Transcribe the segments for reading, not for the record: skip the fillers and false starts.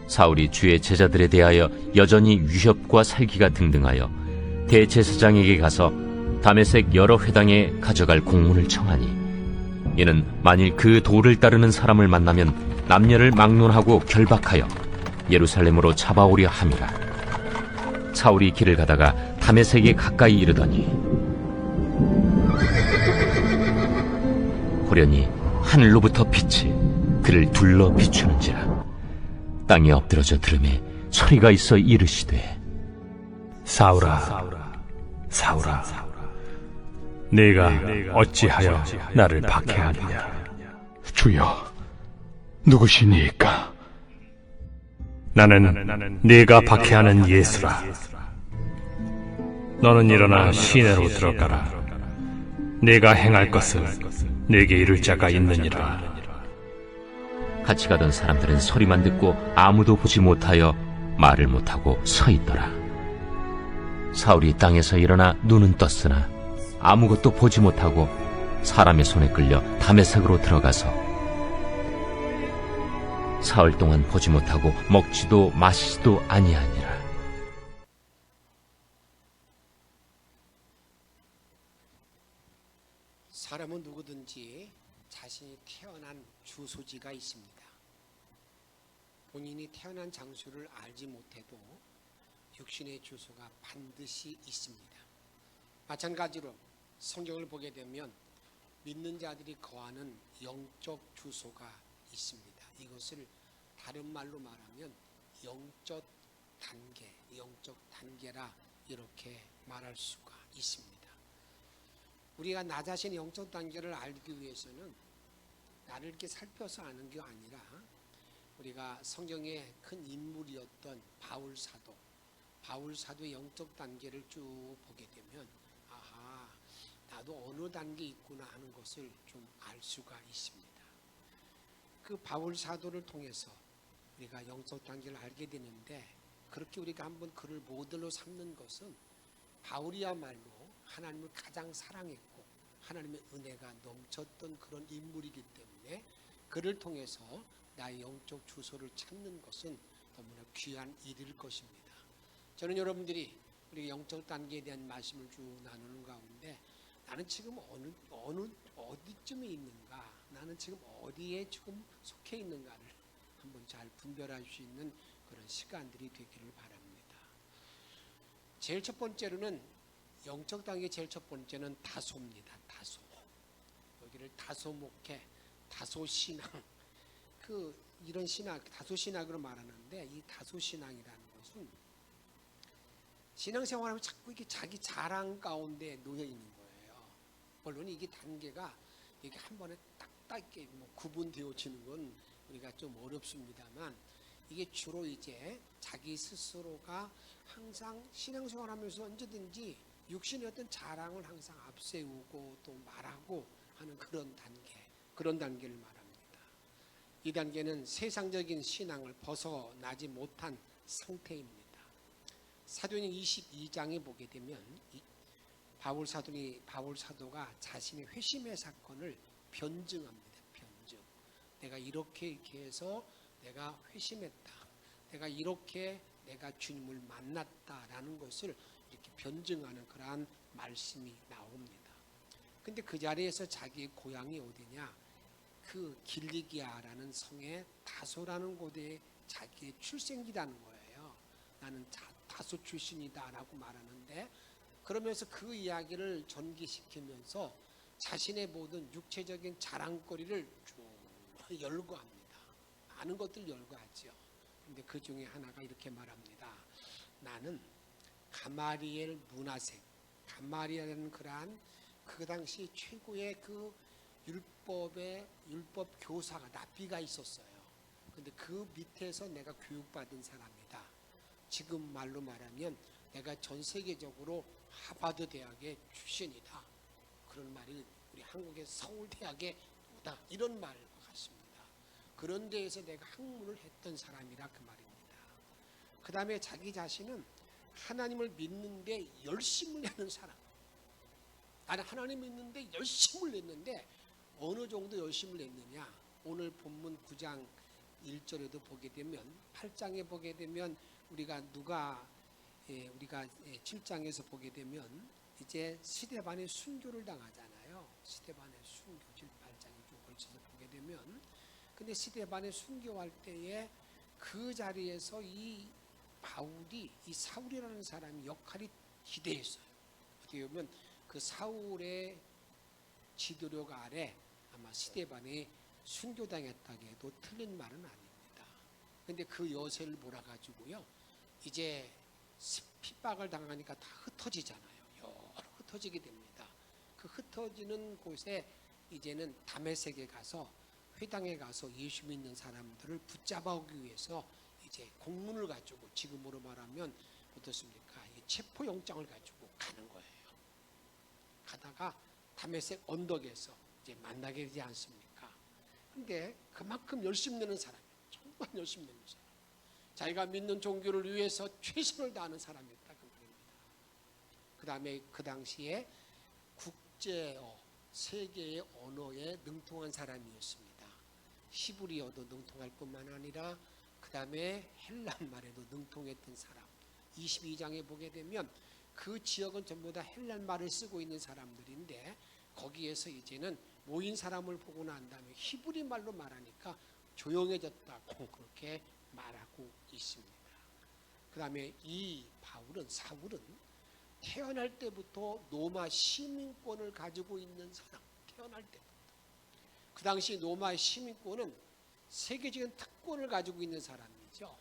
사울이 주의 제자들에 대하여 여전히 위협과 살기가 등등하여 대제사장에게 가서 다메섹 여러 회당에 가져갈 공문을 청하니, 이는 만일 그 도를 따르는 사람을 만나면 남녀를 막론하고 결박하여 예루살렘으로 잡아오려 함이라. 사울이 길을 가다가 다메섹에 가까이 이르더니 호련히 하늘로부터 빛이 그를 둘러 비추는지라. 땅에 엎드러져 들음에 소리가 있어 이르시되, 사울아, 사울아, 네가 어찌하여 나를 박해하느냐? 주여, 누구시니까? 나는 네가 박해하는 예수라. 너는 일어나 시내로 들어가라. 네가 행할 것을 네게 이룰 자가 있느니라. 같이 가던 사람들은 소리만 듣고 아무도 보지 못하여 말을 못하고 서 있더라. 사울이 땅에서 일어나 눈은 떴으나 아무것도 보지 못하고 사람의 손에 끌려 다메섹으로 들어가서 사흘 동안 보지 못하고 먹지도 마시지도 아니하니라. 사람은 누구든지 자신이 태어난 주소지가 있습니다. 본인이 태어난 장소를 알지 못해도 육신의 주소가 반드시 있습니다. 마찬가지로 성경을 보게 되면 믿는 자들이 거하는 영적 주소가 있습니다. 이것을 다른 말로 말하면 영적 단계라 이렇게 말할 수가 있습니다. 우리가 나 자신의 영적 단계를 알기 위해서는 나를 이렇게 살펴서 아는 게 아니라 우리가 성경의 큰 인물이었던 바울 사도의 영적 단계를 쭉 보게 되면 아하, 나도 어느 단계에 있구나 하는 것을 좀 알 수가 있습니다. 그 바울 사도를 통해서 우리가 영적 단계를 알게 되는데, 그렇게 우리가 한번 그를 모델로 삼는 것은 바울이야말로 하나님을 가장 사랑했고 하나님의 은혜가 넘쳤던 그런 인물이기 때문에 그를 통해서 나의 영적 주소를 찾는 것은 너무나 귀한 일일 것입니다. 저는 여러분들이 우리 영적 단계에 대한 말씀을 쭉 나누는 가운데 나는 지금 어디쯤에 있는가, 나는 지금 어디에 지금 속해 있는가를 한번 잘 분별할 수 있는 그런 시간들이 되기를 바랍니다. 제일 첫 번째로는 영적 단계 제일 첫 번째는 다소입니다. 다소. 여기를 다소 목회, 다소 신앙, 이런 신학, 다소 신학으로 말하는데, 이 다소 신앙이라는 것은 신앙생활하면 자꾸 이게 자기 자랑 가운데 놓여 있는 거예요. 물론 이게 단계가 이게 한 번에 딱딱 이렇게 구분되어지는 건 우리가 좀 어렵습니다만, 이게 주로 이제 자기 스스로가 항상 신앙생활하면서 언제든지 육신의 어떤 자랑을 항상 앞세우고 또 말하고 하는 그런 단계를 말합니다. 이 단계는 세상적인 신앙을 벗어나지 못한 상태입니다. 사도행전 22장에 보게 되면 바울 사도가 자신의 회심의 사건을 변증합니다. 변증. 내가 이렇게 해서 내가 회심했다. 내가 주님을 만났다라는 것을 이렇게 변증하는 그러한 말씀이 나옵니다. 근데 그 자리에서 자기의 고향이 어디냐? 그 길리기아라는 성의 다소라는 곳에 자기의 출생지라는 거예요. 나는 다소 출신이다라고 말하는데, 그러면서 그 이야기를 전개시키면서 자신의 모든 육체적인 자랑거리를 쭉 열거합니다. 많은 것들 열거하죠. 근데 그 중에 하나가 이렇게 말합니다. 나는 가마리엘 문하생, 가마리엘은 그러한 그 당시 최고의 그 율법 교사가 랍비가 있었어요. 근데 그 밑에서 내가 교육받은 사람이다. 지금 말로 말하면 내가 전 세계적으로 하버드 대학의 출신이다. 그런 말이 우리 한국의 서울대학의 오다, 이런 말과 같습니다. 그런 데에서 내가 학문을 했던 사람이라 그 말입니다. 그 다음에 자기 자신은 하나님을 믿는데 열심을 내는 사람. 나는 하나님 믿는데 열심을 냈는데 어느 정도 열심을 냈느냐? 오늘 본문 9장 1절에도 보게 되면 8장에 보게 되면 우리가 7장에서 보게 되면 이제 스데반의 순교를 당하잖아요. 스데반의 순교 7, 8장에 쭉 걸쳐서 보게 되면 근데 스데반의 순교할 때에 그 자리에서 이 바울이 이 사울이라는 사람이 역할이 기대했어요. 어떻게 보면 그 사울의 지도력 아래 아마 스데반이 순교당했다고 해도 틀린 말은 아닙니다. 근데 그 여세를 몰아가지고요. 이제 핍박을 당하니까 다 흩어지잖아요. 여러 흩어지게 됩니다. 그 흩어지는 곳에 이제는 다메섹에 가서 회당에 가서 예수 믿는 사람들을 붙잡아 오기 위해서 이제 공문을 가지고 지금으로 말하면 어떻습니까? 체포영장을 가지고 가는 거예요. 가다가 다메섹 언덕에서 이제 만나게 되지 않습니까? 근데 그만큼 열심히 내는 사람이에요. 정말 열심히 내는 사람. 자기가 믿는 종교를 위해서 최선을 다하는 사람이었다 그 말입니다. 그 다음에 그 당시에 국제어, 세계의 언어에 능통한 사람이었습니다. 히브리어도 능통할 뿐만 아니라 그 다음에 헬란말에도 능통했던 사람. 22장에 보게 되면 그 지역은 전부 다 헬란말을 쓰고 있는 사람들인데 거기에서 이제는 모인 사람을 보고 난 다음에 히브리 말로 말하니까 조용해졌다고 그렇게 말하고 있습니다. 그 다음에 이 사울은 태어날 때부터 로마 시민권을 가지고 있는 사람. 태어날 때부터. 그 당시 로마 시민권은 세계적인 특권을 가지고 있는 사람이죠.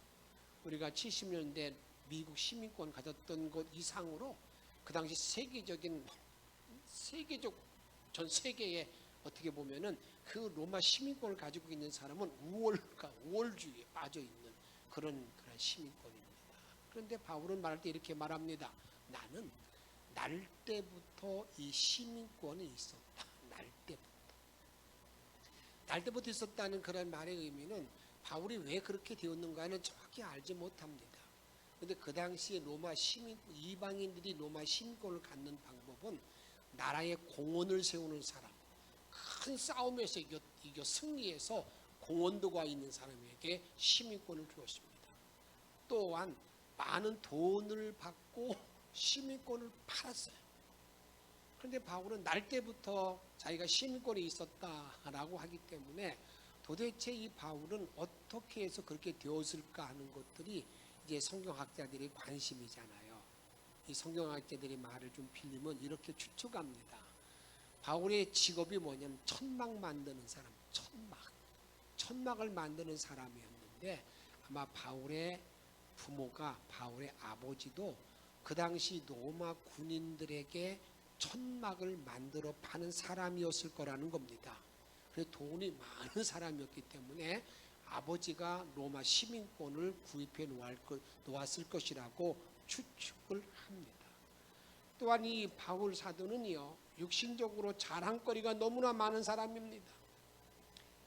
우리가 70년대 미국 시민권 가졌던 것 이상으로 그 당시 전 세계에 어떻게 보면은 그 로마 시민권을 가지고 있는 사람은 우월주의에 빠져 있는 그런 시민권입니다. 그런데 바울은 말할 때 이렇게 말합니다. 나는 날 때부터 이 시민권이 있었다. 날 때부터 있었다는 그런 말의 의미는 바울이 왜 그렇게 되었는가는 정확히 알지 못합니다. 그런데 그 당시에 이방인들이 로마 시민권을 갖는 방법은 나라에 공원을 세우는 사람, 큰 싸움에서 이겨 승리해서 공원도가 있는 사람에게 시민권을 주었습니다. 또한 많은 돈을 받고 시민권을 팔았어요. 그런데 바울은 날 때부터 자기가 시민권이 있었다라고 하기 때문에 도대체 이 바울은 어떻게 해서 그렇게 되었을까 하는 것들이 이제 성경학자들의 관심이잖아요. 이 성경학자들의 말을 좀 빌리면 이렇게 추측합니다. 바울의 직업이 뭐냐면 천막 만드는 사람, 천막을 만드는 사람이었는데 아마 바울의 부모가 바울의 아버지도 그 당시 로마 군인들에게 천막을 만들어 파는 사람이었을 거라는 겁니다. 그래서 돈이 많은 사람이었기 때문에 아버지가 로마 시민권을 구입해 놓았을 것이라고 추측을 합니다. 또한 이 바울 사도는요, 육신적으로 자랑거리가 너무나 많은 사람입니다.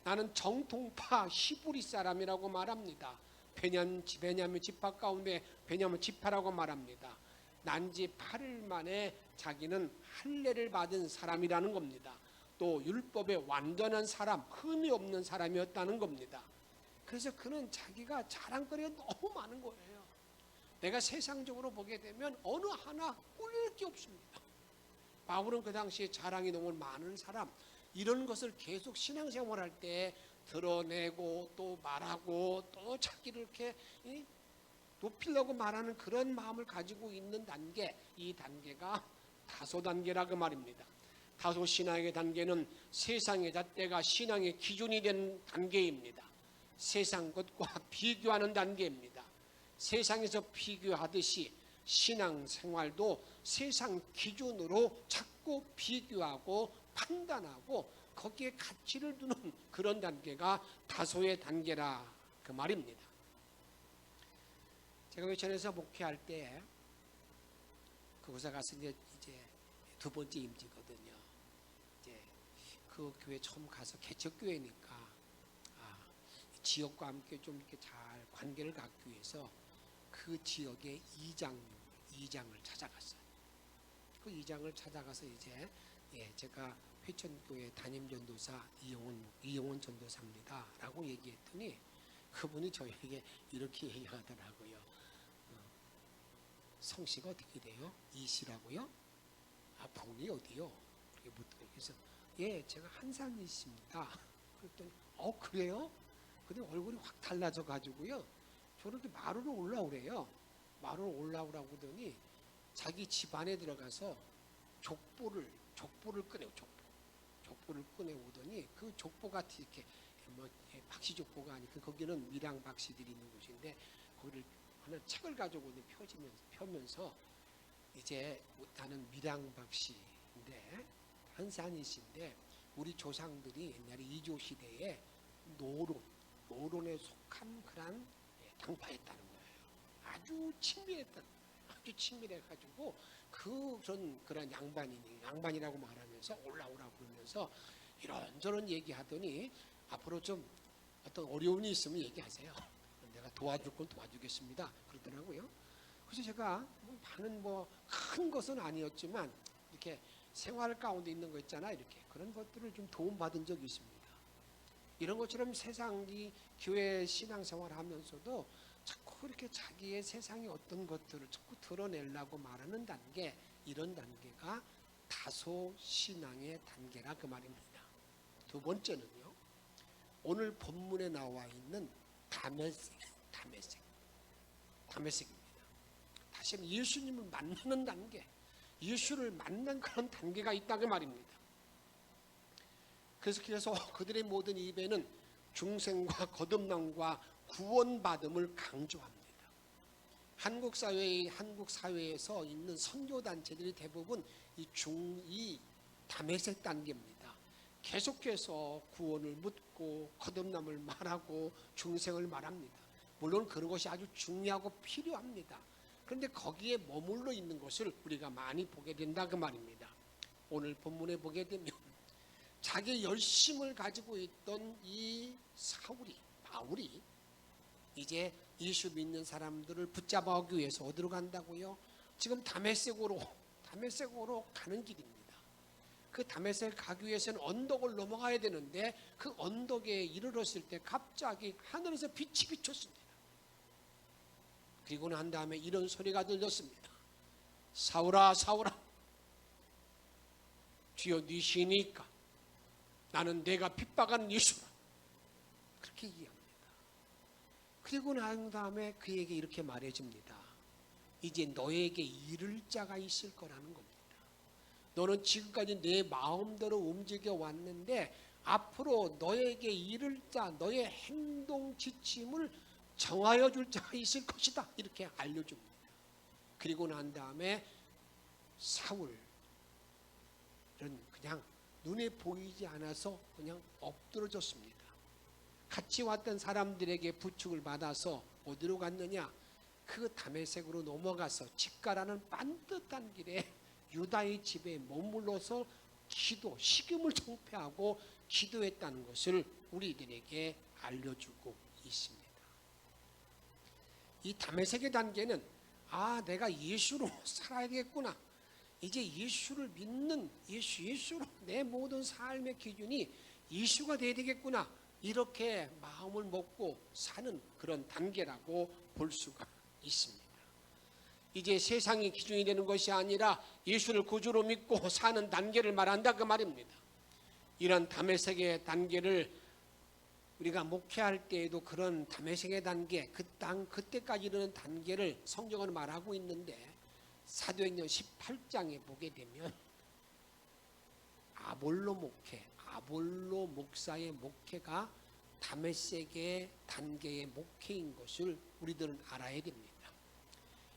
나는 정통파 히브리 사람이라고 말합니다. 베냐민 지파 가운데 베냐민 지파라고 말합니다. 난지 8일 만에 자기는 할례를 받은 사람이라는 겁니다. 또 율법의 완전한 사람, 흠이 없는 사람이었다는 겁니다. 그래서 그는 자기가 자랑거리가 너무 많은 거예요. 내가 세상적으로 보게 되면 어느 하나 꿀릴 게 없습니다. 바울은 그 당시에 자랑이 너무 많은 사람, 이런 것을 계속 신앙생활할 때 드러내고 또 말하고 또 자기를 이렇게 높이려고 말하는 그런 마음을 가지고 있는 단계, 이 단계가 다소 단계라고 말입니다. 다소 신앙의 단계는 세상의 잣대가 신앙의 기준이 된 단계입니다. 세상 것과 비교하는 단계입니다. 세상에서 비교하듯이 신앙생활도 세상 기준으로 자꾸 비교하고 판단하고 거기에 가치를 두는 그런 단계가 다소의 단계라 그 말입니다. 제가 외천에서 목회할 때 그곳에 가서 이제 두 번째 임지거든요. 이제 그 교회 처음 가서 개척교회니까 지역과 함께 좀 이렇게 잘 관계를 갖기 위해서 그 지역의 이장을 찾아갔어요. 그 이장을 찾아가서 이제 제가 회천교회 담임 전도사 이용원 전도사입니다라고 얘기했더니 그분이 저에게 이렇게 얘기하더라고요. 성씨가 어떻게 돼요? 이씨라고요? 아, 봉이 어디요? 그렇게 묻더라고요. 그래서 예, 제가 한산이십니다. 그랬더니 그래요? 근데 얼굴이 확 달라져 가지고요. 저렇게 마루로 올라오래요. 마루로 올라오라고 하더니 자기 집안에 들어가서 족보를 꺼내요. 족보를 꺼내오더니 그 족보가 이렇게 박씨족보가 아니고 거기는 밀양 박씨들이 있는 곳인데 거기를 하나 책을 가지고 펴면서 이제 나는 밀양 박씨인데 한산이신데 우리 조상들이 옛날에 이조 시대에 노론에 속한 그런 당파였다는 거예요. 아주 친밀해가지고 그런 양반이라고 말하면서 올라오라고 그러면서 이런저런 얘기하더니 앞으로 좀 어떤 어려움이 있으면 얘기하세요. 내가 도와줄 건 도와주겠습니다. 그러더라고요. 그래서 제가 많은 큰 것은 아니었지만 이렇게 생활 가운데 있는 거 있잖아, 이렇게 그런 것들을 좀 도움받은 적이 있습니다. 이런 것처럼 세상이 교회 신앙생활 하면서도 자꾸 이렇게 자기의 세상의 어떤 것들을 자꾸 드러내려고 말하는 단계, 이런 단계가 다소 신앙의 단계라 그 말입니다. 두 번째는요, 오늘 본문에 나와 있는 다메섹입니다. 다시 한번 예수님을 만나는 단계, 예수를 만난 그런 단계가 있다 그 말입니다. 그래서 그들의 모든 입에는 중생과 거듭남과 구원받음을 강조합니다. 한국 사회에서 있는 선교 단체들이 대부분 이 다메섹 단계입니다. 계속해서 구원을 묻고 거듭남을 말하고 중생을 말합니다. 물론 그런 것이 아주 중요하고 필요합니다. 그런데 거기에 머물러 있는 것을 우리가 많이 보게 된다 그 말입니다. 오늘 본문에 보게 되면 자기 열심을 가지고 있던 이 바울이 이제 예수 믿는 사람들을 붙잡아오기 위해서 어디로 간다고요? 지금 다메섹으로 가는 길입니다. 그 다메섹 가기 위해서는 언덕을 넘어가야 되는데 그 언덕에 이르렀을 때 갑자기 하늘에서 빛이 비쳤습니다. 그리고 난 다음에 이런 소리가 들렸습니다. 사울아, 사울아, 주여 니시니까 나는 내가 핍박한 예수라. 그렇게 얘기합니다. 그리고 난 다음에 그에게 이렇게 말해줍니다. 이제 너에게 이를 자가 있을 거라는 겁니다. 너는 지금까지 내 마음대로 움직여 왔는데 앞으로 너에게 이를 자, 너의 행동 지침을 정하여 줄 자가 있을 것이다. 이렇게 알려줍니다. 그리고 난 다음에 사울은 그냥 눈에 보이지 않아서 그냥 엎드러졌습니다. 같이 왔던 사람들에게 부축을 받아서 어디로 갔느냐? 그 다메섹으로 넘어가서 집가라는 반듯한 길에 유다의 집에 머물러서 식음을 청폐하고 기도했다는 것을 우리들에게 알려주고 있습니다. 이 다메섹의 단계는 내가 예수로 살아야 되겠구나. 이제 예수를 믿는 예수로 내 모든 삶의 기준이 예수가 되어야 되겠구나. 이렇게 마음을 먹고 사는 그런 단계라고 볼 수가 있습니다. 이제 세상이 기준이 되는 것이 아니라 예수를 구주로 믿고 사는 단계를 말한다 그 말입니다. 이런 다메섹의 단계를 우리가 목회할 때에도 그런 다메섹의 단계, 그때까지 이르는 단계를 성경은 말하고 있는데 사도행전 18장에 보게 되면 아볼로 목사의 목회가 다메섹의 단계의 목회인 것을 우리들은 알아야 됩니다.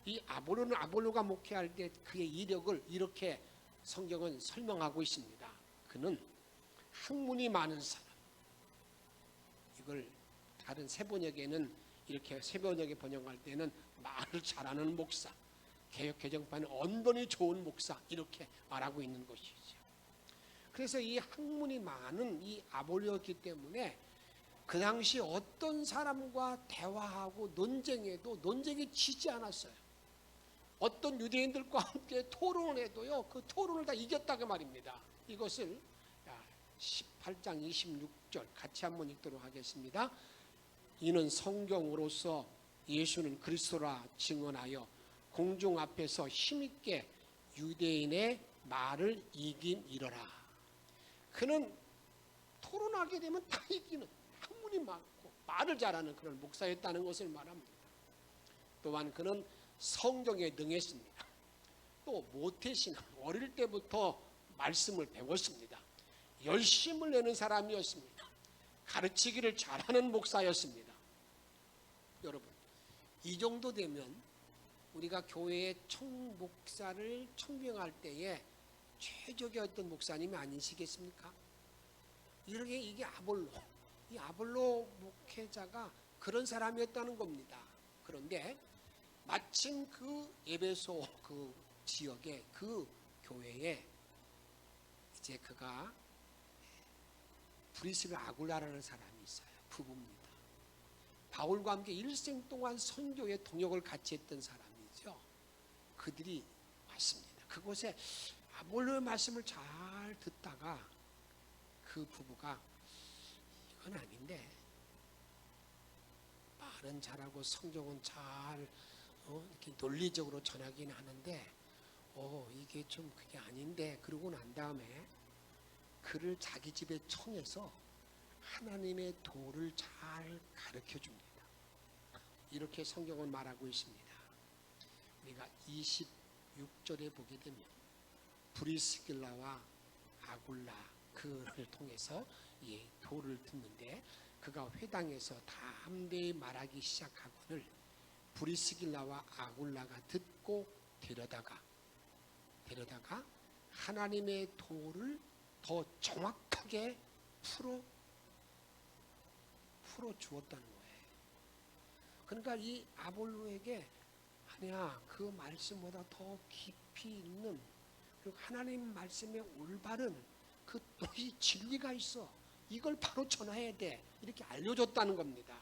이 아볼로가 목회할 때 그의 이력을 이렇게 성경은 설명하고 있습니다. 그는 학문이 많은 사람. 이걸 다른 세번역에는 이렇게 세번역에 번역할 때는 말을 잘하는 목사, 개역 개정판은 언변이 좋은 목사 이렇게 말하고 있는 것이죠. 그래서 이 학문이 많은 이 아볼로였기 때문에 그 당시 어떤 사람과 대화하고 논쟁에 지지 않았어요. 어떤 유대인들과 함께 토론을 해도요, 그 토론을 다 이겼다 그 말입니다. 이것을 18장 26절 같이 한번 읽도록 하겠습니다. 이는 성경으로서 예수는 그리스도라 증언하여 공중 앞에서 힘있게 유대인의 말을 이김이러라. 그는 토론하게 되면 다 이기는 학문이 많고 말을 잘하는 그런 목사였다는 것을 말합니다. 또한 그는 성경에 능했습니다. 또 모태신앙, 어릴 때부터 말씀을 배웠습니다. 열심을 내는 사람이었습니다. 가르치기를 잘하는 목사였습니다. 여러분, 이 정도 되면 우리가 교회의 총목사를 청명할 때에 최적의 어떤 목사님이 아니시겠습니까? 이게 아볼로, 이 아볼로 목회자가 그런 사람이었다는 겁니다. 그런데 마침 그 에베소 그 지역의 그 교회에 이제 그가 브리스가 아굴라라는 사람이 있어요. 부부입니다. 바울과 함께 일생 동안 선교의 동역을 같이 했던 사람이죠. 그들이 왔습니다. 그곳에 아볼로의 말씀을 잘 듣다가 그 부부가 이건 아닌데, 말은 잘하고 성경은 잘 이렇게 논리적으로 전하긴 하는데 이게 좀 그게 아닌데, 그러고 난 다음에 그를 자기 집에 청해서 하나님의 도를 잘 가르쳐 줍니다. 이렇게 성경은 말하고 있습니다. 우리가 26절에 보게 되면 브리스길라와 아굴라 그를 통해서 이 도를 듣는데, 그가 회당에서 담대히 말하기 시작하거늘 브리스길라와 아굴라가 듣고 데려다가 하나님의 도를 더 정확하게 풀어 주었다는 거예요. 그러니까 이 아볼로에게 아니야, 그 말씀보다 더 깊이 있는, 그리고 하나님 말씀의 올바른 그 너희 진리가 있어, 이걸 바로 전해야 돼, 이렇게 알려줬다는 겁니다.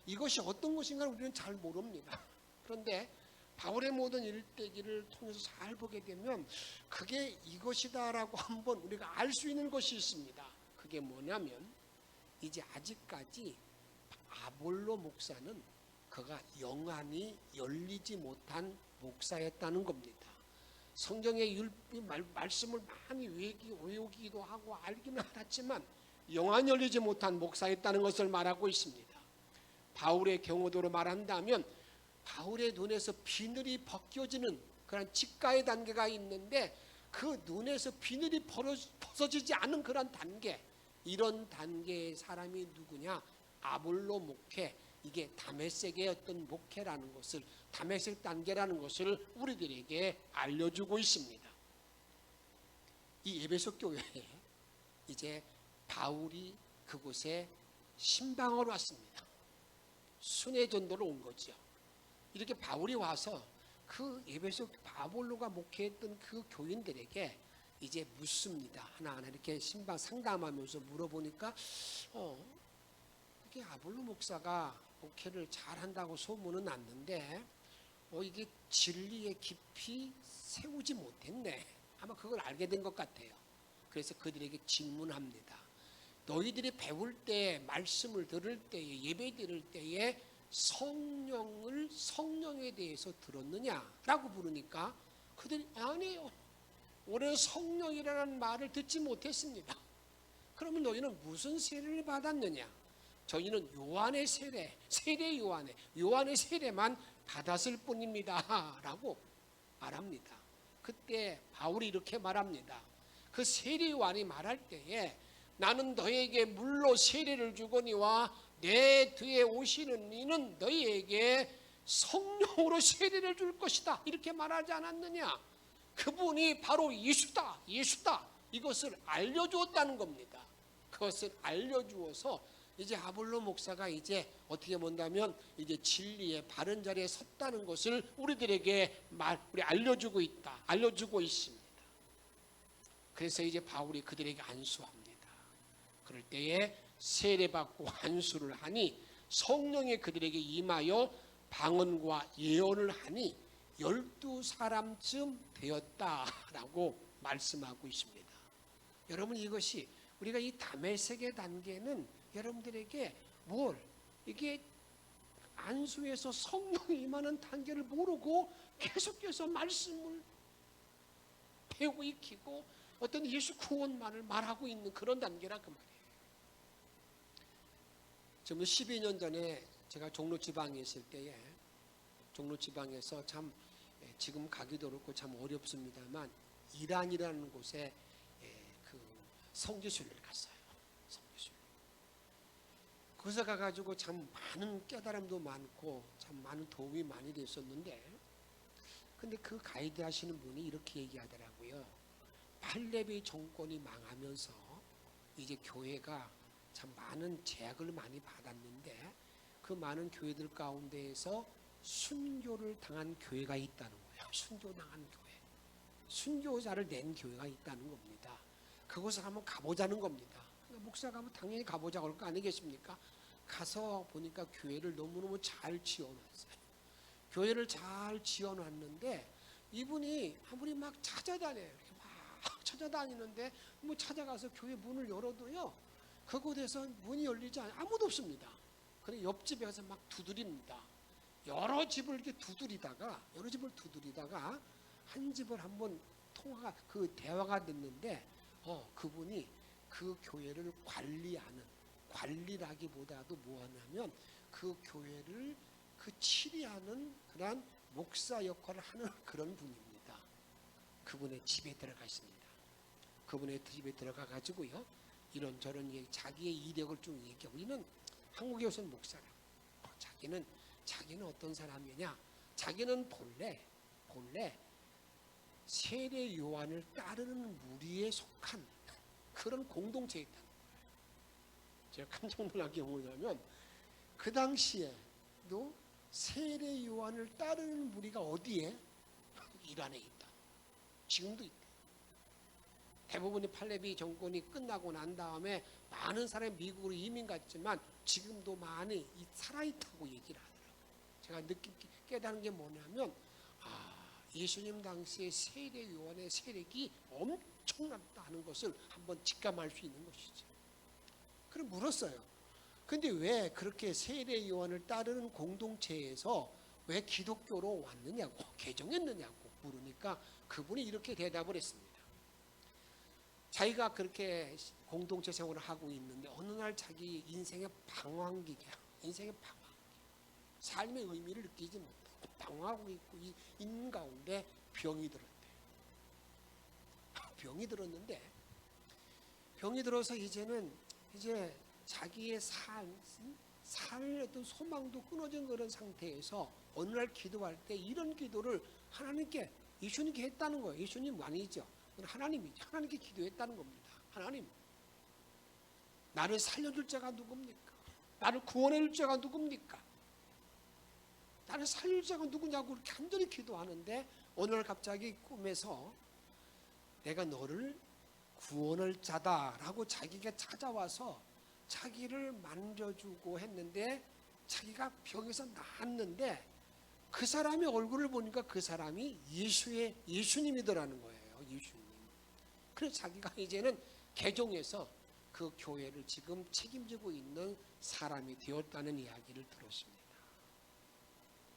이것이 어떤 것인가 우리는 잘 모릅니다. 그런데 바울의 모든 일대기를 통해서 잘 보게 되면 그게 이것이다라고 한번 우리가 알 수 있는 것이 있습니다. 그게 뭐냐면, 이제 아직까지 아볼로 목사는 그가 영안이 열리지 못한 목사였다는 겁니다. 성경의 말씀을 많이 외우기도 하고 알기는 알았지만 영안이 열리지 못한 목사였다는 것을 말하고 있습니다. 바울의 경우도로 말한다면 바울의 눈에서 비늘이 벗겨지는 그런 직가의 단계가 있는데, 그 눈에서 비늘이 벗어지지 않은 그런 단계, 이런 단계의 사람이 누구냐? 아볼로 목회, 이게 다메섹의 어떤 목회라는 것을, 다메섹 단계라는 것을 우리들에게 알려주고 있습니다. 이 에베소 교회에 이제 바울이 그곳에 신방으로 왔습니다. 순회 전도로 온 거죠. 이렇게 바울이 와서 그 에베소 아볼로가 목회했던 그 교인들에게 이제 묻습니다. 하나하나 이렇게 신방 상담하면서 물어보니까 이게 아볼로 목사가 목회를 잘한다고 소문은 났는데 이게 진리의 깊이 세우지 못했네. 아마 그걸 알게 된 것 같아요. 그래서 그들에게 질문합니다. 너희들이 배울 때, 말씀을 들을 때에, 예배 드릴 때에 성령에 대해서 들었느냐라고 물으니까 그들이 아니에요, 올해 성령이라는 말을 듣지 못했습니다. 그러면 너희는 무슨 세례를 받았느냐? 저희는 요한의 세례 요한의 세례만 받았을 뿐입니다 라고 말합니다. 그때 바울이 이렇게 말합니다. 그 세례 요한이 말할 때에 나는 너희에게 물로 세례를 주거니와 내 뒤에 오시는 이는 너희에게 성령으로 세례를 줄 것이다, 이렇게 말하지 않았느냐? 그분이 바로 예수다 이것을 알려주었다는 겁니다. 그것을 알려주어서 이제 아볼로 목사가 이제 어떻게 본다면 이제 진리의 바른 자리에 섰다는 것을 우리들에게 알려주고 있습니다. 그래서 이제 바울이 그들에게 안수합니다. 그럴 때에 세례받고 안수를 하니 성령이 그들에게 임하여 방언과 예언을 하니 12사람쯤 되었다라고 말씀하고 있습니다. 여러분, 이것이 우리가 이 다메섹의 단계는 여러분들에게 이게 안수에서 성령이 임하는 단계를 모르고 계속해서 말씀을 배우고 익히고 어떤 예수 구원만을 말하고 있는 그런 단계라 그 말이에요. 지금 12년 전에 제가 종로 지방에 있을 때에 종로 지방에서 참 지금 가기도 어렵고 참 어렵습니다만 이란이라는 곳에 그 성지순례를 갔어요. 성지순례. 거기서 가가지고 참 많은 깨달음도 많고 참 많은 도움이 많이 됐었는데, 근데 그 가이드 하시는 분이 이렇게 얘기하더라고요. 팔레비 정권이 망하면서 이제 교회가 참 많은 제약을 많이 받았는데 그 많은 교회들 가운데에서 순교를 당한 교회가 있다는 거예요. 순교당한 교회. 순교자를 낸 교회가 있다는 겁니다. 그곳을 한번 가보자는 겁니다. 그러니까 목사가 가면 당연히 가보자고 할 거 아니겠습니까? 가서 보니까 교회를 너무너무 잘 지어놨어요. 교회를 잘 지어놨는데 이분이 아무리 막 찾아다녀요. 이렇게 막 찾아다니는데 뭐 찾아가서 교회 문을 열어도요, 그곳에서 문이 열리지 않아요. 아무도 없습니다. 그래 옆집에 가서 막 두드립니다. 여러 집을 이렇게 두드리다가 한 집을 한번 통화가 그 대화가 됐는데 그분이 그 교회를 관리라기보다도 뭐하냐면 그 교회를 그 치리하는 그런 목사 역할을 하는 그런 분입니다. 그분의 집에 들어가 있습니다. 그분의 집에 들어가 가지고요, 이런저런 자기의 이력을 쭉 얘기하고, 이는 한국에 오신 목사라. 자기는 어떤 사람이냐? 자기는 본래 세례 요한을 따르는 무리에 속한 그런 공동체에 있다는 거예요. 제가 깜짝 놀란 게 뭐냐면 그 당시에도 세례 요한을 따르는 무리가 어디에? 이란에 있다. 지금도 있다. 대부분의 팔레비 정권이 끝나고 난 다음에 많은 사람이 미국으로 이민 갔지만 지금도 많이 살아있다고 얘기를 하더라고요. 제가 깨달은 게 뭐냐면 예수님 당시에 세례 요한의 세력이 엄청났다는 것을 한번 직감할 수 있는 것이죠. 그럼 물었어요. 근데 왜 그렇게 세례 요한을 따르는 공동체에서 왜 기독교로 왔느냐고, 개종했느냐고 물으니까 그분이 이렇게 대답을 했습니다. 자기가 그렇게 공동체 생활을 하고 있는데 어느 날 자기 인생의 방황기야. 삶의 의미를 느끼지 못하고 방황하고 있고 있는 가운데 병이 들었대요. 병이 들어서 이제 자기의 살 어떤 소망도 끊어진 그런 상태에서 어느 날 기도할 때 이런 기도를 하나님께, 예수님께 했다는 거예요. 예수님 아니죠. 하나님이죠. 하나님께 기도했다는 겁니다. 하나님, 나를 살려줄 자가 누굽니까? 나를 구원해줄 자가 누굽니까? 나를 살릴 자가 누구냐고 이렇게 간절히 기도하는데 어느 날 갑자기 꿈에서 내가 너를 구원할 자다라고 자기가 찾아와서 자기를 만져주고 했는데 자기가 병에서 나았는데 그 사람의 얼굴을 보니까 그 사람이 예수님이더라는 거예요. 예수님. 그래서 자기가 이제는 개종해서 그 교회를 지금 책임지고 있는 사람이 되었다는 이야기를 들었습니다.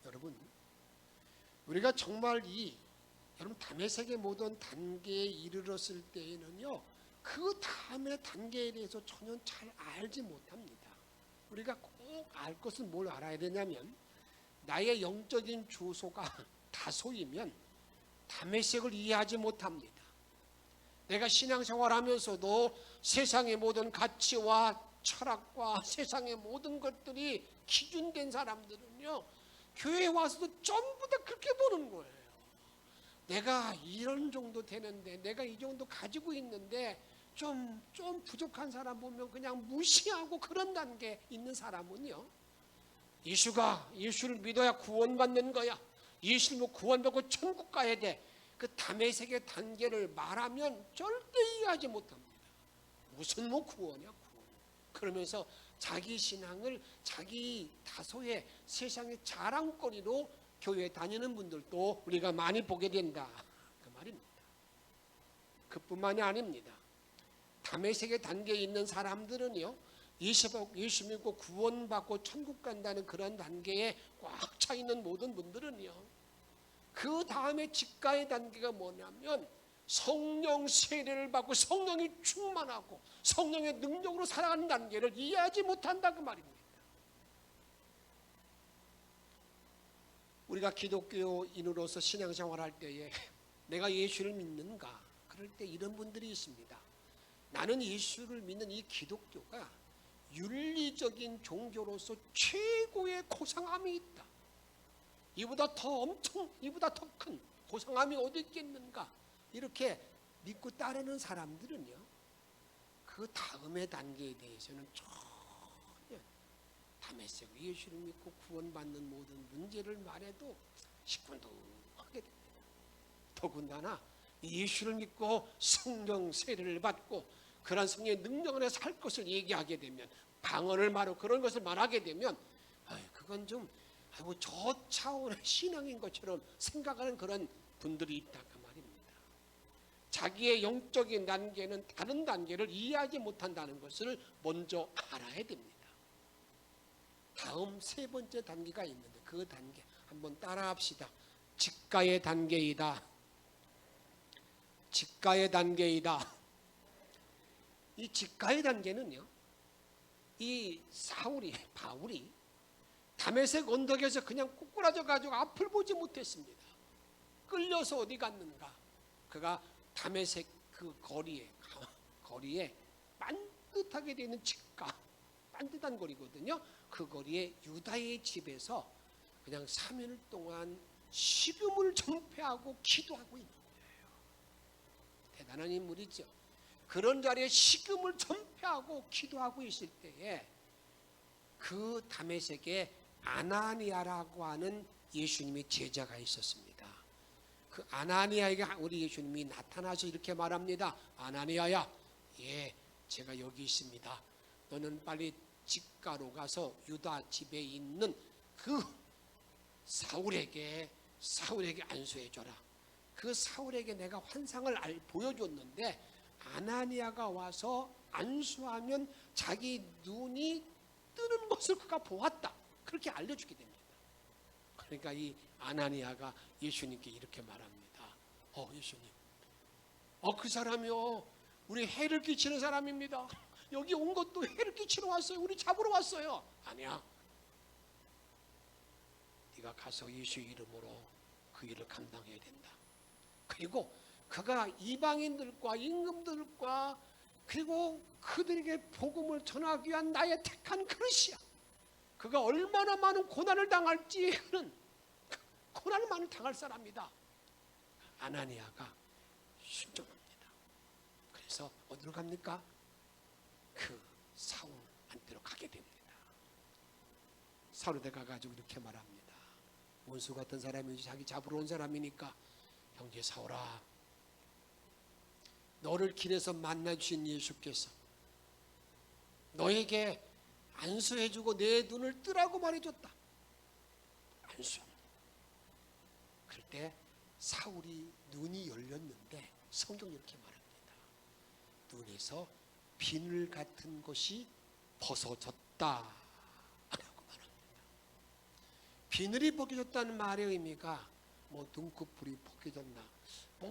여러분, 우리가 정말 여러분 다메섹의 모든 단계에 이르렀을 때에는요, 그 다음의 단계에 대해서 전혀 잘 알지 못합니다. 우리가 꼭 알 것은 뭘 알아야 되냐면 나의 영적인 주소가 다소이면 다메섹을 이해하지 못합니다. 내가 신앙생활하면서도 세상의 모든 가치와 철학과 세상의 모든 것들이 기준된 사람들은요, 교회에 와서도 전부 다 그렇게 보는 거예요. 내가 이런 정도 되는데, 내가 이 정도 가지고 있는데 좀 부족한 사람 보면 그냥 무시하고 그런 단계에 있는 사람은요, 예수를 믿어야 구원받는 거야, 예수를 구원받고 천국 가야 돼, 그 다메섹의 단계를 말하면 절대 이해하지 못합니다. 무슨 구원이야, 구원. 그러면서 자기 신앙을 자기 다소의 세상의 자랑거리로 교회에 다니는 분들도 우리가 많이 보게 된다, 그 말입니다. 그뿐만이 아닙니다. 다메섹의 단계에 있는 사람들은요, 예수 믿고 구원받고 천국 간다는 그런 단계에 꽉 차 있는 모든 분들은요, 그 다음에 직가의 단계가 뭐냐면 성령 세례를 받고 성령이 충만하고 성령의 능력으로 살아가는 단계를 이해하지 못한다 그 말입니다. 우리가 기독교인으로서 신앙생활할 때에 내가 예수를 믿는가? 그럴 때 이런 분들이 있습니다. 나는 예수를 믿는 이 기독교가 윤리적인 종교로서 최고의 고상함이 있다. 이보다 더 큰 고상함이 어디 있겠는가? 이렇게 믿고 따르는 사람들은요, 그 다음의 단계에 대해서는 전혀 담에색 예수를 믿고 구원받는 모든 문제를 말해도 시큰둥하게 됩니다. 더군다나 예수를 믿고 성령 세례를 받고 그런 성령의 능력 안에 살 것을 얘기하게 되면, 방언을 말하고 그런 것을 말하게 되면 그건 좀 저 차원의 신앙인 것처럼 생각하는 그런 분들이 있다 그 말입니다. 자기의 영적인 단계는 다른 단계를 이해하지 못한다는 것을 먼저 알아야 됩니다. 다음 세 번째 단계가 있는데 그 단계 한번 따라합시다. 직가의 단계이다. 직가의 단계이다. 이 직가의 단계는요, 이 바울이 다메섹 언덕에서 그냥 꼬꾸라져 가지고 앞을 보지 못했습니다. 끌려서 어디 갔는가? 그가 다메섹 그 거리에 반듯하게 되는 직가, 반듯한 거리거든요. 그 거리에 유다의 집에서 그냥 3일 동안 식음을 전폐하고 기도하고 있는 거예요. 대단한 인물이죠. 그런 자리에 식음을 전폐하고 기도하고 있을 때에 그 다메섹에 아나니아라고 하는 예수님의 제자가 있었습니다. 그 아나니아에게 우리 예수님이 나타나서 이렇게 말합니다. 아나니아야, 예, 제가 여기 있습니다. 너는 빨리 직가로 가서 유다 집에 있는 그 사울에게 안수해줘라. 그 사울에게 내가 환상을 보여줬는데 아나니아가 와서 안수하면 자기 눈이 뜨는 것을 그가 보았다. 그렇게 알려주게 됩니다. 그러니까 이 아나니아가 예수님께 이렇게 말합니다. 예수님, 그 사람이요, 우리 해를 끼치는 사람입니다. 여기 온 것도 해를 끼치러 왔어요. 우리 잡으러 왔어요. 아니야, 네가 가서 예수 이름으로 그 일을 감당해야 된다. 그리고 그가 이방인들과 임금들과 그리고 그들에게 복음을 전하기 위한 나의 택한 그릇이야. 그가 얼마나 많은 고난을 당할지, 그는 고난을 많이 당할 사람이다. 아나니아가 순종합니다. 그래서 어디로 갑니까? 그 사울한테로 가게 됩니다. 사울에 가가지고 이렇게 말합니다. 원수 같은 사람이지 자기 잡으러 온 사람이니까, 형제 사울아, 너를 길에서 만나주신 예수께서 너에게 안수해주고 내 눈을 뜨라고 말해줬다. 안수합니다. 그럴 때 사울이 눈이 열렸는데 성경이 이렇게 말합니다. 눈에서 비늘 같은 것이 벗어졌다 라고 말합니다. 비늘이 벗겨졌다는 말의 의미가 뭐 눈꺼풀이 벗겨졌나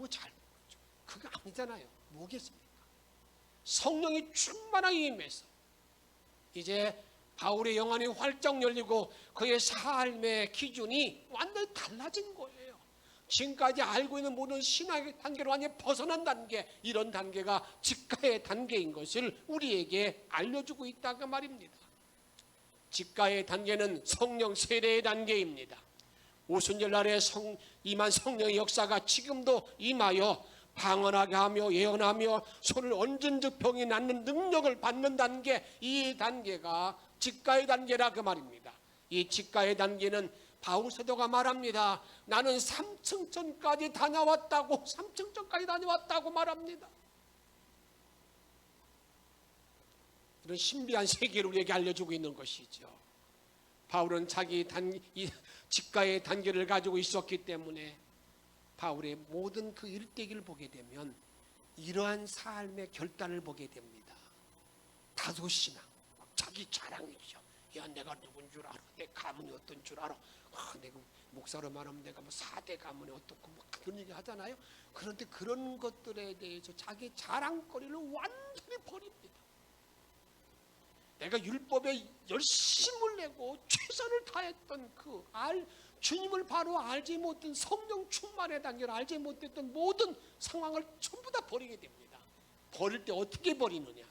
잘 모르죠. 그거 아니잖아요. 뭐겠습니까? 성령이 충만하게 임해서 이제 바울의 영안이 활짝 열리고 그의 삶의 기준이 완전히 달라진 거예요. 지금까지 알고 있는 모든 신앙의 단계로 완전히 벗어난 단계, 이런 단계가 직가의 단계인 것을 우리에게 알려주고 있다고 말입니다. 직가의 단계는 성령 세례의 단계입니다. 오순절 날에 임한 성령의 역사가 지금도 임하여 방언하게 하며 예언하며 손을 얹은 즉 병이 낫는 능력을 받는 단계, 이 단계가 직가의 단계라 그 말입니다. 이 직가의 단계는 바울 사도가 말합니다. 나는 삼층천까지 다녀왔다고, 삼층천까지 다녀왔다고 말합니다. 이런 신비한 세계를 우리에게 알려주고 있는 것이죠. 바울은 자기 이 직가의 단계를 가지고 있었기 때문에 바울의 모든 그 일대기를 보게 되면 이러한 삶의 결단을 보게 됩니다. 다소신앙, 자기 자랑이죠. 야, 내가 누군 줄 알아? 내 가문이 어떤 줄 알아? 내가 목사로 말하면 내가 뭐 4대 가문이 어떻고 뭐 그런 얘기 하잖아요. 그런데 그런 것들에 대해서 자기 자랑거리를 완전히 버립니다. 내가 율법에 열심을 내고 최선을 다했던 주님을 바로 알지 못한 성령 충만의 단계를 알지 못했던 모든 상황을 전부 다 버리게 됩니다. 버릴 때 어떻게 버리느냐?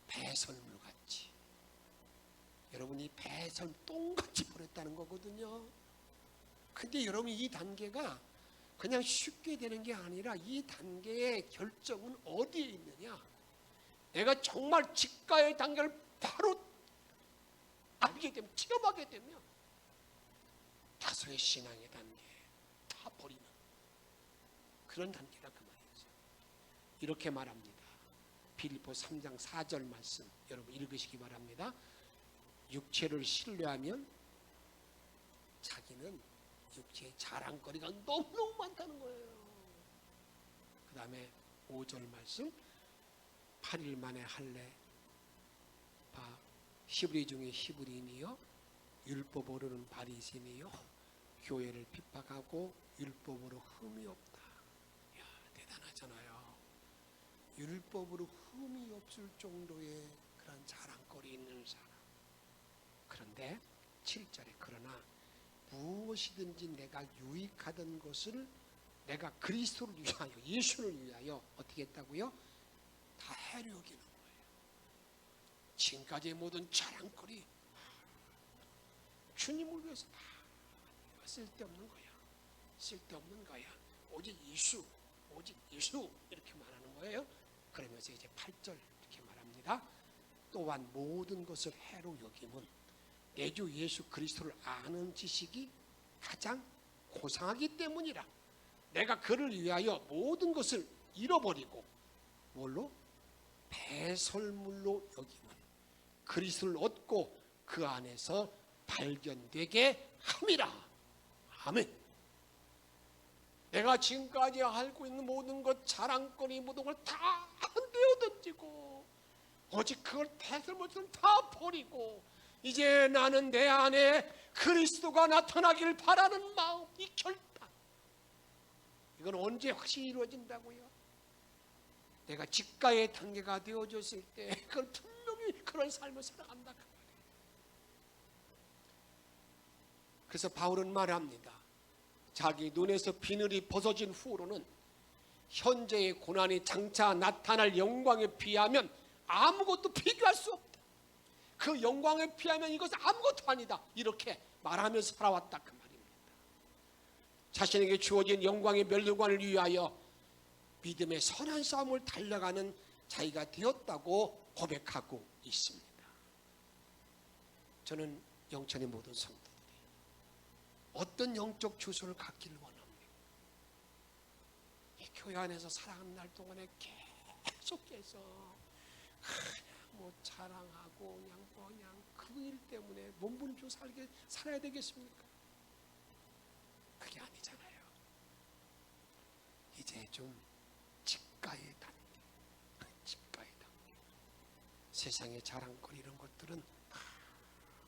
배설물 같이. 여러분이 배설 똥같이 버렸다는 거거든요. 근데 여러분 이 단계가 그냥 쉽게 되는 게 아니라 이 단계의 결정은 어디에 있느냐? 내가 정말 직가의 단계를 바로 알게 되면, 체험하게 되면 다소의 신앙의 단계 다 버리는 그런 단계라 그 말이죠. 이렇게 말합니다. 빌립보 3장 4절 말씀 여러분 읽으시기 바랍니다. 육체를 신뢰하면 자기는 육체의 자랑거리가 너무너무 많다는 거예요. 그 다음에 5절 말씀 8일 만에 할례 히브리 중에 히브리인이요 율법 모르는 바리새인이요 교회를 핍박하고 율법으로 흠이 없다. 이야, 대단하잖아요. 율법으로 흠이 없을 정도의 그런 자랑거리 있는 사람. 그런데 7절에 그러나 무엇이든지 내가 유익하던 것을 내가 그리스도를 위하여 예수를 위하여 어떻게 했다고요? 다 해로 여기는 거예요. 지금까지의 모든 자랑거리 주님을 위해서 다 쓸데없는 거야. 쓸데없는 거야. 오직 예수 이렇게 말하는 거예요. 그러면서 이제 8절 이렇게 말합니다. 또한 모든 것을 해로 여김은 내 주 예수 그리스도를 아는 지식이 가장 고상하기 때문이라. 내가 그를 위하여 모든 것을 잃어버리고 뭘로? 배설물로 여김은 그리스도를 얻고 그 안에서 발견되게 함이라. 아멘. 내가 지금까지 알고 있는 모든 것 자랑거리 모든 걸 다 내어던지고 오직 그걸 배설물처럼 다 버리고 이제 나는 내 안에 그리스도가 나타나기를 바라는 마음, 이 결단. 이건 언제 확실히 이루어진다고요? 내가 직가의 단계가 되어졌을 때 그건 분명히 그런 삶을 살아간다 그 말이에요. 그래서 바울은 말합니다. 자기 눈에서 비늘이 벗어진 후로는 현재의 고난이 장차 나타날 영광에 비하면 아무것도 비교할 수 없다. 그 영광에 비하면 이것은 아무것도 아니다. 이렇게 말하면서 살아왔다 그 말입니다. 자신에게 주어진 영광의 멸류관을 위하여 믿음의 선한 싸움을 달려가는 자기가 되었다고 고백하고 있습니다. 저는 영천의 모든 성도들이 어떤 영적 주소를 갖기를 원합니다. 이 교회 안에서 살아가는 날 동안에 계속해서 그냥 뭐 자랑하고 그냥 그 일 때문에 몸부림쳐 살아야 되겠습니까? 그게 아니잖아요. 이제 좀 직가의 단계. 세상의 자랑거리 이런 것들은 다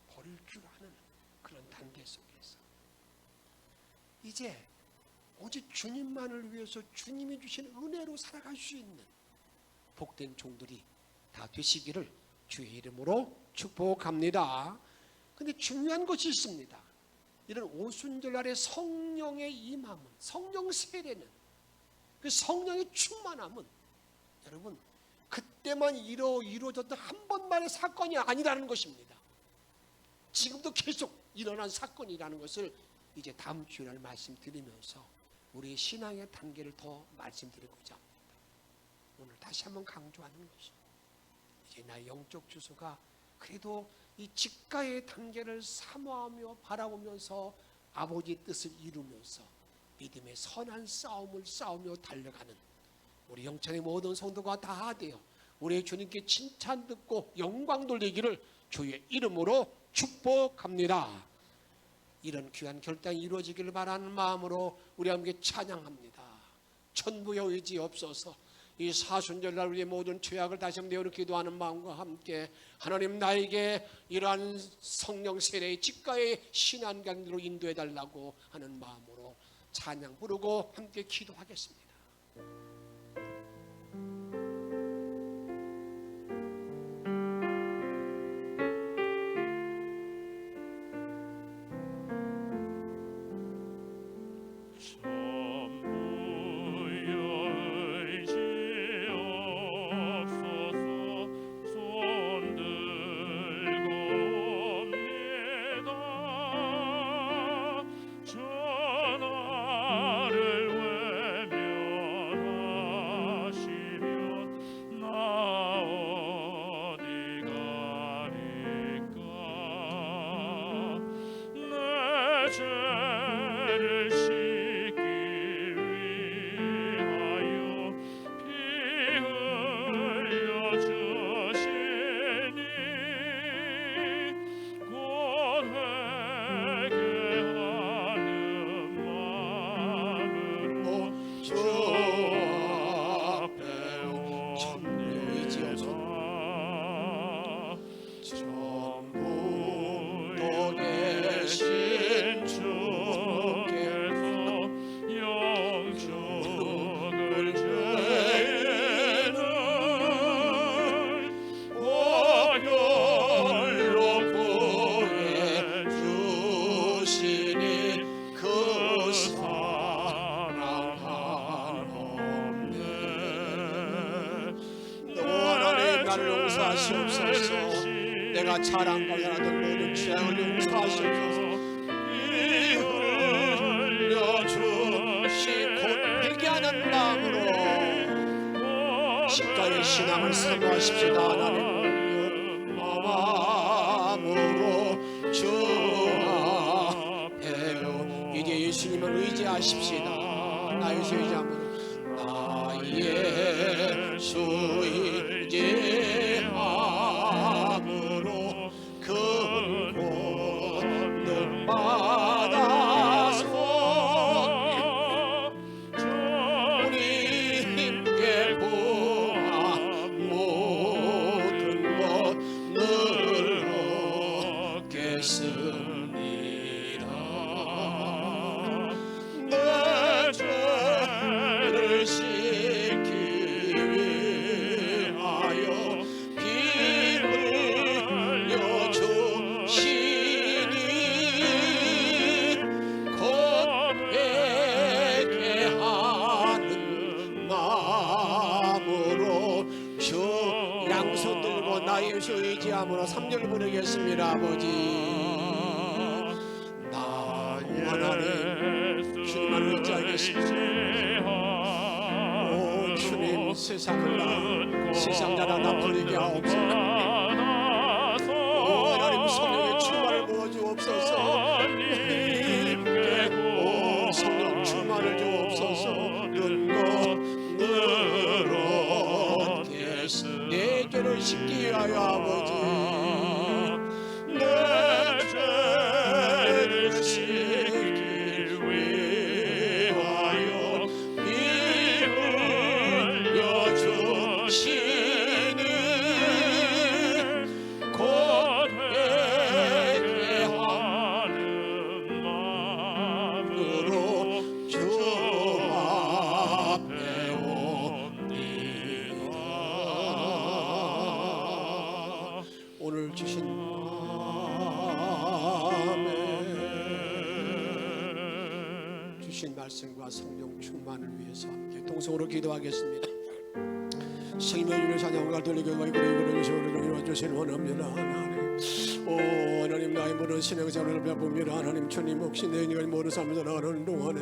버릴 줄 아는 그런 단계 속에서 이제 오직 주님만을 위해서 주님이 주신 은혜로 살아갈 수 있는 복된 종들이 다 되시기를 주의 이름으로 축복합니다. 근데 중요한 것이 있습니다. 이런 오순절날의 성령의 임함은, 성령 세례는, 그 성령의 충만함은 여러분 그때만 이루어졌던 한 번만의 사건이 아니라는 것입니다. 지금도 계속 일어난 사건이라는 것을 이제 다음 주일 말씀드리면서 우리의 신앙의 단계를 더 말씀드리고자 합니다. 오늘 다시 한번 강조하는 것입니다. 이제 나의 영적 주소가 그래도 이 직가의 단계를 사모하며 바라보면서 아버지의 뜻을 이루면서 믿음의 선한 싸움을 싸우며 달려가는 우리 영천의 모든 성도가 다 되어 우리 주님께 칭찬 듣고 영광 돌리기를 주의 이름으로 축복합니다. 이런 귀한 결단이 이루어지기를 바라는 마음으로 우리 함께 찬양합니다. 천부여 의지없소서. 이 사순절날 우리의 모든 죄악을 다시 한번 내어놓고 기도하는 마음과 함께 하나님 나에게 이러한 성령 세례의 직가의 신앙강으로 인도해 달라고 하는 마음으로 찬양 부르고 함께 기도하겠습니다. 내가 자랑과 하던 모든 죄악을 용서하시옵소서. 이 흘려주신 곧 회개하는 마음으로 십자의 신앙을 사모하십시다. 하나님 마음으로 주 앞에요. 이제 예수님을 의지하십시다. 나의 주 의지함으로 나의 주 의지함으로 큰 권능 받아서 주님께 구한 모든 것 늘 얻겠습니다. 내 죄를 씻기 위하여 피 흘려 주시니 곧 회개하는 마음으로 주 양손 들고 나의 주 의지함으로 3절 부르겠습니다. 아버지 나 원하는 주님을 의지하겠습니다. 오 주님 세상을 세상 나라 나 버리게 하옵소서. 오 하나님 성령의 충만을 부어주옵소서. 오 성령 충만을 주옵소서. 눈것 늘어겠소 내 죄를 씻기 위하여 아버지 내 죄를 씻기 위하여 피 흘려 주시니 곧 회개하는 마음으로 주 앞에 옵니다. 오늘 주신 주신 말씀과 성령 충만을 위해서 함께 동성으로 기도하겠습니다. 생명의 찬양을 돌리고 이끌어 주시는 원합니다. 하나님 오 하나님 나의 모든 신앙생활을 배웁니다. 하나님 주님 혹시 내 인생을 모든 삶을 살아가는 동안에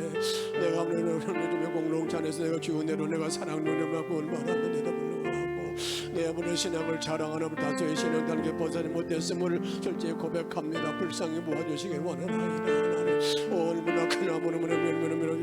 내가 하나님의 공동체 안에서 내가 기운내로 내가 사랑 눈을 받고 바랍니다. 불러하고 내 아버지의 신앙을 자랑하는 다소의 신앙 단계 벗어나지 못했음을 절제 고백합니다. 불쌍히 모아주시길 원하나이다. 하나님 얼마나 큰 아무나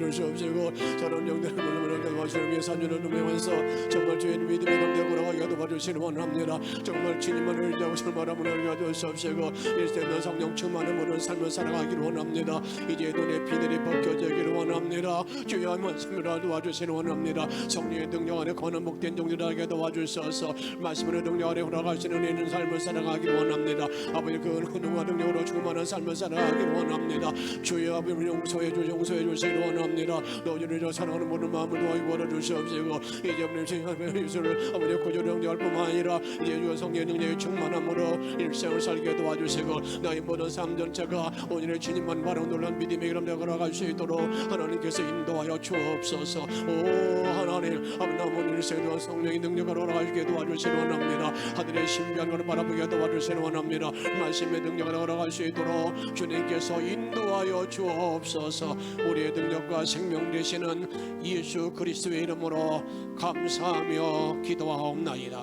주시옵시고 저런 영들을 물러물러 와주시는 위해 산주를 누명하면서 정말 주의 믿음의 감대 걸어가게 도와주시길 원합니다. 정말 주님만을 의지하고 설마라문을 가져주시옵시고 일생의 성령 충만한 모든 삶을 살아가기를 원합니다. 이제도 내 피들이 벗겨지기를 원합니다. 주여 말씀을 도와주시길 원합니다. 성령의 능력 안에 거는 복된 종들에게 도와주셔서 말씀으로 능력 아래 돌아가시는 있는 삶을 살아가기를 원합니다. 아버지 그 은혜와 능력으로 충만한 삶을 살아가기를 원합니다. 주여 아버지 용서해 주시기를 원합니다. 너희를 저 사랑하는 모든 마음을 도와주고 걸어주시옵시고 이제 아버지 예수를 아버지 구조를 영접할 뿐만 아니라 이제 주여 성령의 능력이 충만함으로 일생을 살게 도와주시고 나의 모든 삶 전체가 오늘의 주님만 바로 놀란 믿음의 길을 걸어갈 수 있도록 하나님께서 인도하여 주옵소서. 오 하나님 아버지 나 모든 일생도 성령의 능력을 걸어가게 도와주시기 원합니다. 하늘의 신비한 것을 바라보게 도와주시기 원합니다. 말씀의 능력을 걸어갈 수 있도록 주님께서 인도하여 주옵소서. 우리의 능력과 생명 되시는 예수 그리스도의 이름으로 감사하며 기도하옵나이다.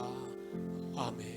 아멘.